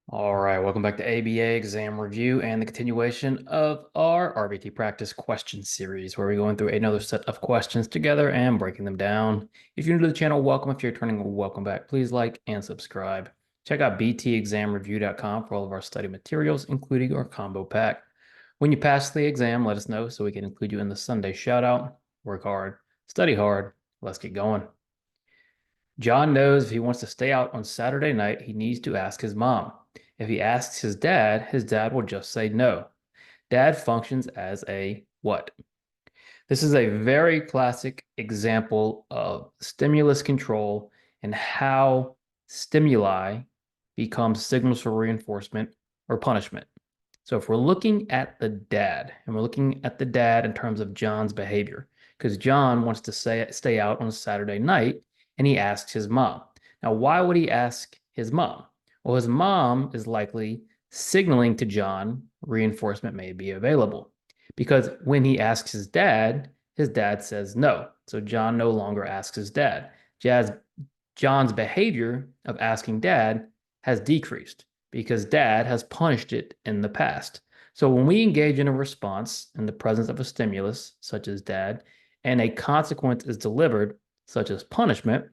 All right, welcome back to ABA exam review and the continuation of our RBT practice question series, where we're going through another set of questions together and breaking them down. If you're new to the channel, welcome. If you're returning, welcome back. Please like and subscribe. Check out btexamreview.com for all of our study materials, including our combo pack. When you pass the exam, let us know so we can include you in the Sunday shout out. Work hard, study hard. Let's get going. John knows if he wants to stay out on Saturday night, he needs to ask his mom. If he asks his dad will just say no. Dad functions as a what? This is a very classic example of stimulus control and how stimuli become signals for reinforcement or punishment. So if we're looking at the dad, and we're looking at the dad in terms of John's behavior, because John wants to stay out on Saturday night, and he asks his mom. Now, why would he ask his mom? Well, his mom is likely signaling to John reinforcement may be available. Because when he asks his dad says no. So John no longer asks his dad. John's behavior of asking dad has decreased because dad has punished it in the past. So when we engage in a response in the presence of a stimulus, such as dad, and a consequence is delivered, such as punishment,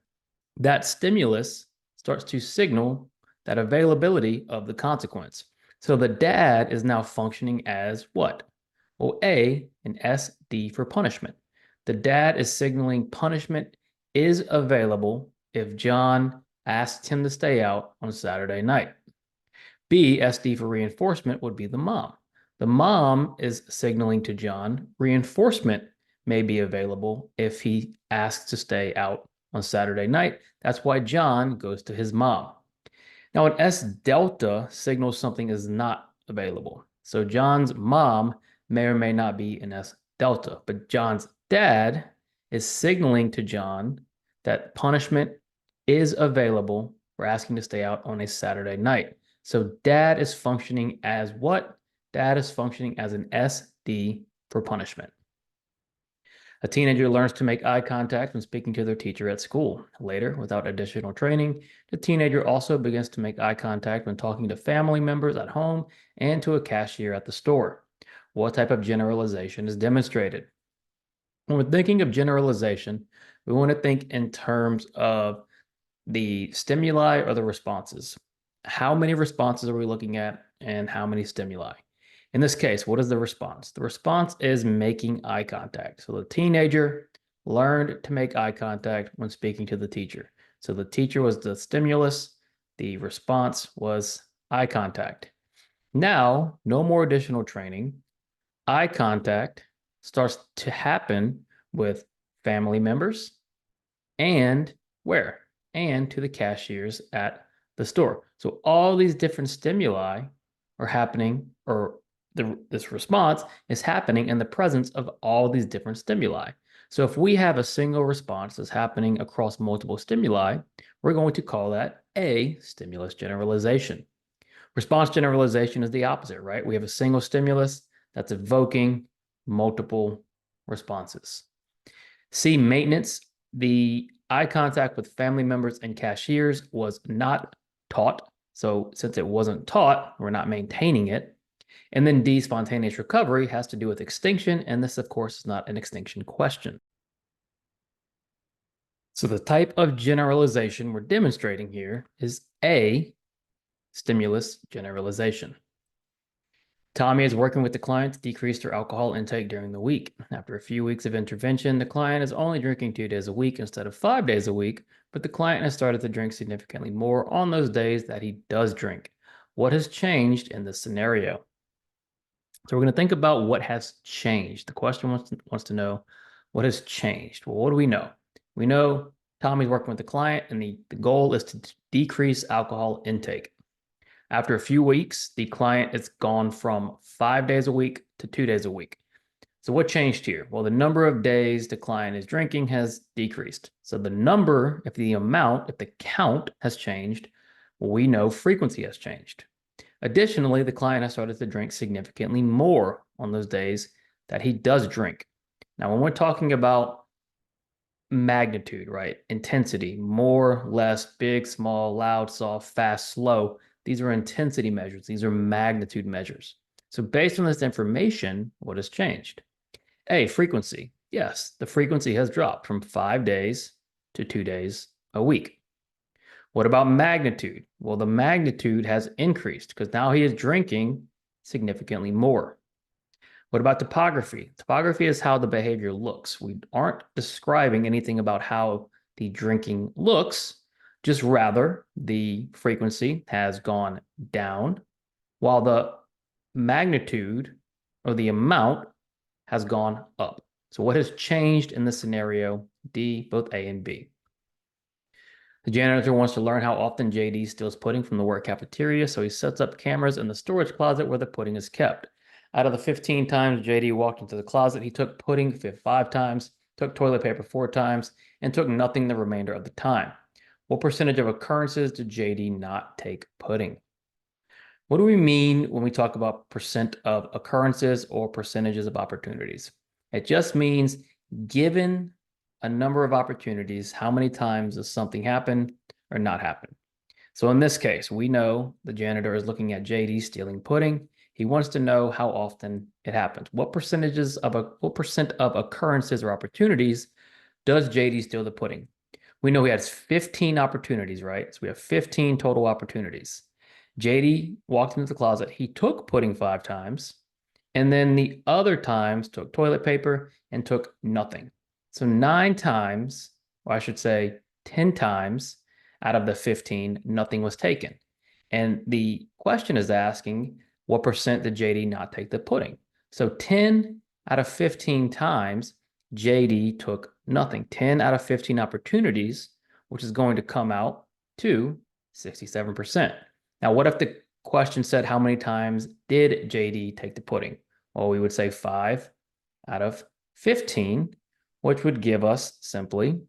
that stimulus starts to signal that availability of the consequence. So the dad is now functioning as what? Well, an SD for punishment. The dad is signaling punishment is available if John asked him to stay out on Saturday night. B, SD for reinforcement would be the mom. The mom is signaling to John reinforcement may be available if he asks to stay out on Saturday night. That's why John goes to his mom. Now, an S delta signals something is not available. So John's mom may or may not be an S delta, but John's dad is signaling to John that punishment is available for asking to stay out on a Saturday night. So dad is functioning as what? Dad is functioning as an SD for punishment. A teenager learns to make eye contact when speaking to their teacher at school. Later, without additional training, the teenager also begins to make eye contact when talking to family members at home and to a cashier at the store. What type of generalization is demonstrated? When we're thinking of generalization, we want to think in terms of the stimuli or the responses. How many responses are we looking at and how many stimuli? In this case, what is the response? The response is making eye contact. So the teenager learned to make eye contact when speaking to the teacher. So the teacher was the stimulus. The response was eye contact. Now, no more additional training. Eye contact starts to happen with family members and where? And to the cashiers at the store. So all these different stimuli are happening, or this response is happening in the presence of all these different stimuli. So if we have a single response that's happening across multiple stimuli, we're going to call that a stimulus generalization. Response generalization is the opposite, right? We have a single stimulus that's evoking multiple responses. C, maintenance. The eye contact with family members and cashiers was not taught. So since it wasn't taught, we're not maintaining it. And then D, spontaneous recovery, has to do with extinction. And this, of course, is not an extinction question. So the type of generalization we're demonstrating here is A, stimulus generalization. Tommy is working with the client to decrease their alcohol intake during the week. After a few weeks of intervention, the client is only drinking 2 days a week instead of 5 days a week, but the client has started to drink significantly more on those days that he does drink. What has changed in this scenario? So we're going to think about what has changed. The question wants to know what has changed. Well, what do we know? We know Tommy's working with the client, and the goal is to decrease alcohol intake. After a few weeks, the client has gone from 5 days a week to 2 days a week. So what changed here? Well, the number of days the client is drinking has decreased. So the number, if the count has changed, well, we know frequency has changed. Additionally, the client has started to drink significantly more on those days that he does drink. Now, when we're talking about magnitude, right? Intensity, more, less, big, small, loud, soft, fast, slow, These are intensity measures. These are magnitude measures. So based on this information, what has changed? A, frequency. Yes, the frequency has dropped from 5 days to 2 days a week. What about magnitude? Well, the magnitude has increased because now he is drinking significantly more. What about topography? Topography is how the behavior looks. We aren't describing anything about how the drinking looks, just rather the frequency has gone down while the magnitude or the amount has gone up. So what has changed in this scenario? D, both A and B. The janitor wants to learn how often JD steals pudding from the work cafeteria, so he sets up cameras in the storage closet where the pudding is kept. Out of the 15 times JD walked into the closet, he took pudding 5 times, took toilet paper 4 times, and took nothing the remainder of the time. What percentage of occurrences did JD not take pudding? What do we mean when we talk about percent of occurrences or percentages of opportunities? It just means given a number of opportunities, how many times does something happen or not happen? So in this case, we know the janitor is looking at JD stealing pudding. He wants to know how often it happens. What percent of occurrences or opportunities does JD steal the pudding? We know he has 15 opportunities, right? So we have 15 total opportunities. JD walked into the closet. He took pudding 5 times, and then the other times took toilet paper and took nothing. So 9 times, or I should say 10 times out of the 15, nothing was taken. And the question is asking, what percent did JD not take the pudding? So 10 out of 15 times, JD took nothing. 10 out of 15 opportunities, which is going to come out to 67%. Now, what if the question said, how many times did JD take the pudding? Well, we would say 5 out of 15, which would give us simply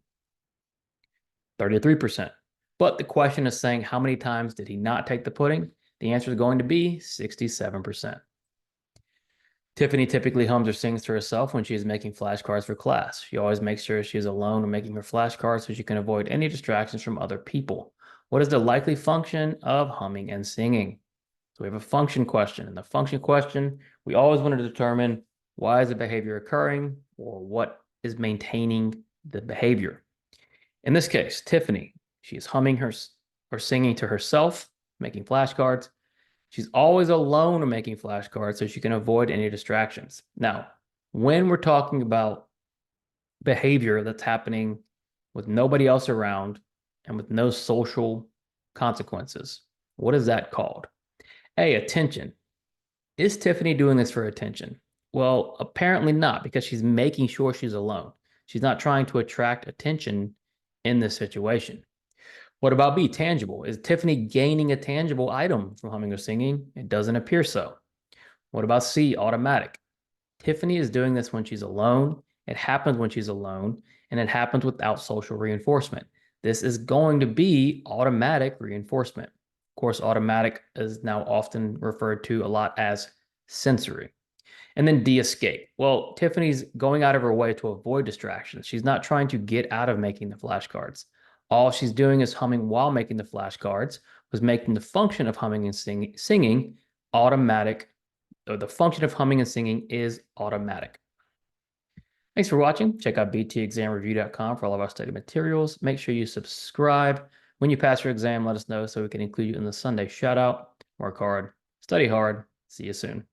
33%. But the question is saying, how many times did he not take the pudding? The answer is going to be 67%. Tiffany typically hums or sings to herself when she is making flashcards for class. She always makes sure she is alone when making her flashcards so she can avoid any distractions from other people. What is the likely function of humming and singing? So we have a function question. In the function question, we always want to determine why is the behavior occurring or what is maintaining the behavior. In this case, Tiffany, she is humming or singing to herself, making flashcards. She's always alone when making flashcards so she can avoid any distractions. Now, when we're talking about behavior that's happening with nobody else around and with no social consequences, what is that called? A, attention. Is Tiffany doing this for attention? Well, apparently not, because she's making sure she's alone. She's not trying to attract attention in this situation. What about B, tangible? Is Tiffany gaining a tangible item from humming or singing? It doesn't appear so. What about C, automatic? Tiffany is doing this when she's alone. It happens when she's alone, and it happens without social reinforcement. This is going to be automatic reinforcement. Of course, automatic is now often referred to a lot as sensory. And then D, escape. Well, Tiffany's going out of her way to avoid distractions. She's not trying to get out of making the flashcards. All she's doing is humming while making the flashcards, was making the function of humming and singing automatic, or the function of humming and singing is automatic. Thanks for watching. Check out btexamreview.com for all of our study materials. Make sure you subscribe. When you pass your exam, let us know so we can include you in the Sunday shout out. Work hard, study hard. See you soon.